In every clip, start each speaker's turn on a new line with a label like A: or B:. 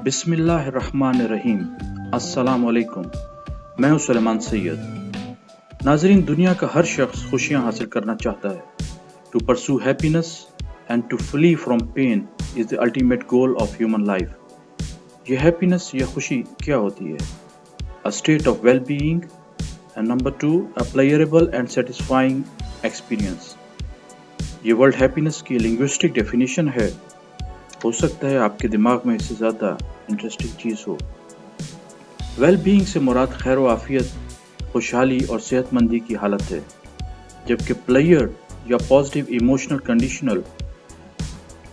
A: बिस्मिल्लाह रहमान रहीम। अस्सलाम वालेकुम। मैं हूं सुलेमान सैयद। नाजरीन, दुनिया का हर शख्स खुशियां हासिल करना चाहता है। To pursue happiness and to flee from pain is the ultimate goal of human life. ये हैप्पीनेस या खुशी क्या होती है? A state of well being, and number 2, a pleasurable and satisfying experience. ये वर्ल्ड हैप्पीनेस की लिंग्विस्टिक डेफिनेशन है। हो सकता है आपके दिमाग में इससे ज़्यादा इंटरेस्टिंग चीज़ हो। वेल बीइंग से मुराद खैर व आफियत, खुशहाली और सेहतमंदी की हालत है, जबकि प्लेयर या पॉजिटिव इमोशनल कंडीशनल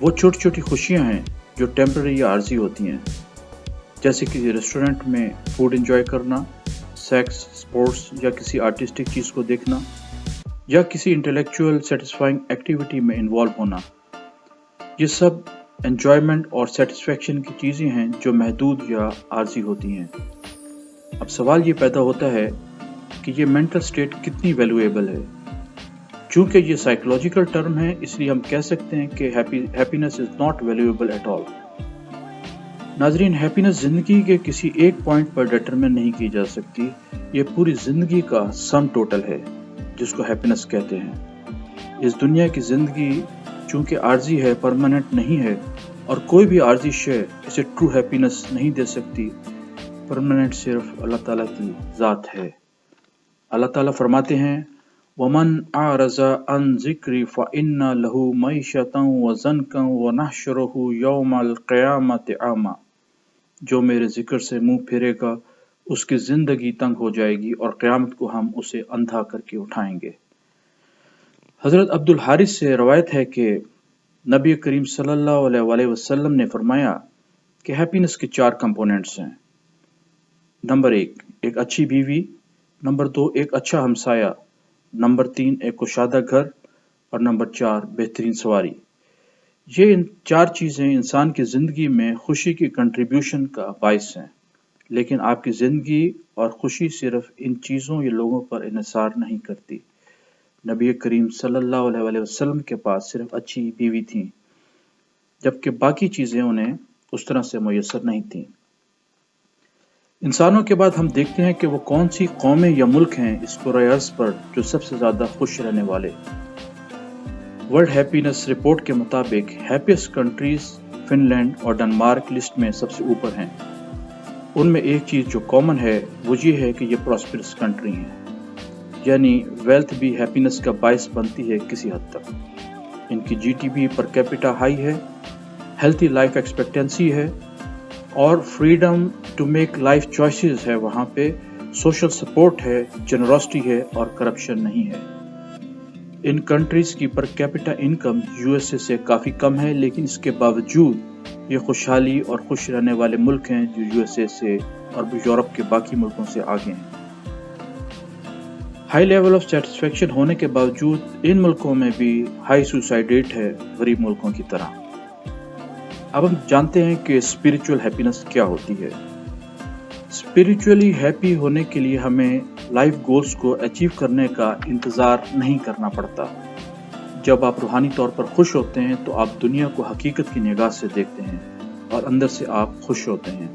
A: वो छोटी छोटी खुशियां हैं जो टेम्पररी या आर्जी होती हैं, जैसे किसी रेस्टोरेंट में फूड एंजॉय करना, सेक्स, स्पोर्ट्स या किसी आर्टिस्टिक चीज़ को देखना, या किसी इंटेलेक्चुअल सेटिस्फाइंग एक्टिविटी में इन्वॉल्व होना। ये सब एन्जॉयमेंट और सेटिस्फेक्शन की चीज़ें हैं जो महदूद या आर्जी होती हैं। अब सवाल ये पैदा होता है कि ये मेंटल स्टेट कितनी वैल्यूएबल है। चूँकि ये साइकोलॉजिकल टर्म है, इसलिए हम कह सकते हैं कि happiness is not valuable at all. नाजरीन, हैप्पीनेस ज़िंदगी के किसी एक पॉइंट पर डिटरमिन नहीं की जा सकती। ये पूरी ज़िंदगी का सम टोटल है जिसको हैप्पीनेस कहते हैं। इस दुनिया की ज़िंदगी चूँकि आर्जी है, परमानेंट नहीं है, और कोई भी आर्जी शय इसे ट्रू हैप्पीनेस नहीं दे सकती। परमानेंट सिर्फ अल्लाह ताला की ज़ात है। अल्लाह ताला फरमाते हैं, वमन आरज़ा अन ज़िक्री फ़इन्ना लहू मईशतन व ज़नकन व नहशुरुहु यौमल क़ियामति आमा। जो मेरे ज़िक्र से मुँह फेरेगा उसकी ज़िंदगी तंग हो जाएगी और क़यामत को हम उसे अंधा करके उठाएंगे। हज़रत अब्दुल हारिस से रवायत है कि नबी करीम सल्लल्लाहु अलैहि वसल्लम ने फरमाया कि हैप्पीनेस के 4 कंपोनेंट्स हैं। नंबर 1, एक अच्छी बीवी। नंबर 2, एक अच्छा हमसाया। नंबर 3, एक कुशादा घर। और नंबर 4, बेहतरीन सवारी। ये इन 4 चीज़ें इंसान की ज़िंदगी में खुशी की कंट्रीब्यूशन का बाइस हैं। लेकिन आपकी ज़िंदगी और खुशी सिर्फ इन चीज़ों या लोगों पर इन्हिसार नहीं करती। नबी करीम सल्लल्लाहु अलैहि वसल्लम के पास सिर्फ अच्छी बीवी थी, जबकि बाकी चीज़ें उन्हें उस तरह से मुयस्सर नहीं थीं। इंसानों के बाद हम देखते हैं कि वो कौन सी कौमें या मुल्क हैं इस कुराए अर्ज़ पर जो सबसे ज़्यादा खुश रहने वाले। वर्ल्ड हैप्पीनेस रिपोर्ट के मुताबिक हैप्पीएस्ट कंट्रीज फिनलैंड और डेनमार्क लिस्ट में सबसे ऊपर हैं। उनमें एक चीज़ जो कॉमन है वो ये है कि ये प्रॉस्पेरस कंट्री हैं, यानी वेल्थ भी हैप्पीनेस का बायस बनती है किसी हद तक। इनकी जीडीपी पर कैपिटा हाई है, हेल्थी लाइफ एक्सपेक्टेंसी है, और freedom to make life choices है। वहाँ पे सोशल सपोर्ट है, जनरोसिटी है और करप्शन नहीं है। इन कंट्रीज़ की पर कैपिटा इनकम यूएसए से काफ़ी कम है, लेकिन इसके बावजूद ये खुशहाली और खुश रहने वाले मुल्क हैं जो यूएसए से और यूरोप के बाकी मुल्कों से आगे हैं। हाई लेवल ऑफ सेटिस्फेक्शन होने के बावजूद इन मुल्कों में भी हाई सुसाइड रेट है, गरीब मुल्कों की तरह। अब हम जानते हैं कि स्पिरिचुअल हैप्पीनेस क्या होती है। स्पिरिचुअली हैप्पी होने के लिए हमें लाइफ गोल्स को अचीव करने का इंतज़ार नहीं करना पड़ता। जब आप रूहानी तौर पर खुश होते हैं तो आप दुनिया को हकीकत की निगाह से देखते हैं और अंदर से आप खुश होते हैं।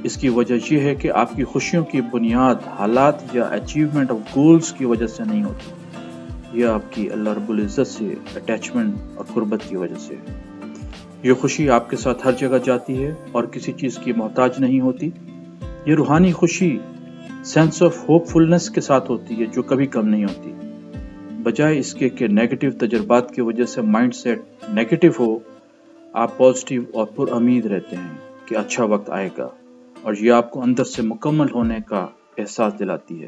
A: इसकी वजह यह है कि आपकी खुशियों की बुनियाद हालात या अचीवमेंट ऑफ गोल्स की वजह से नहीं होती। यह आपकी अल्लाह रब्बुल इज़्ज़त से अटैचमेंट और कुर्बत की वजह से है। ये खुशी आपके साथ हर जगह जाती है और किसी चीज़ की मोहताज नहीं होती। ये रूहानी खुशी सेंस ऑफ होपफुलनेस के साथ होती है जो कभी कम नहीं होती। बजाय इसके कि नेगेटिव तजर्बात की वजह से माइंड सेट नेगेटिव हो, आप पॉजिटिव और पुरउम्मीद रहते हैं कि अच्छा वक्त आएगा, और ये आपको अंदर से मुकम्मल होने का एहसास दिलाती है।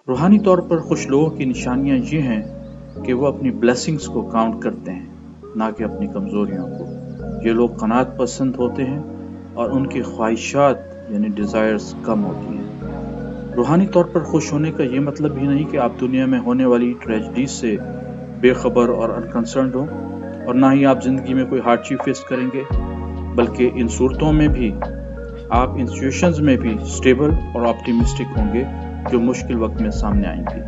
A: रूहानी तौर पर खुश लोगों की निशानियां ये हैं कि वो अपनी ब्लेसिंग्स को काउंट करते हैं, ना कि अपनी कमज़ोरियों को। ये लोग क़नाअत पसंद होते हैं और उनकी ख्वाहिशात यानी डिज़ायर्स कम होती हैं। रूहानी तौर पर खुश होने का ये मतलब ही नहीं कि आप दुनिया में होने वाली ट्रेजेडीज से बेखबर और अनकंसर्न्ड हो, और ना ही आप ज़िंदगी में कोई हार्डशिप फेस करेंगे, बल्कि इन सूरतों में भी आप इन सिचुएशंस में भी स्टेबल और ऑप्टिमिस्टिक होंगे जो मुश्किल वक्त में सामने आएंगी।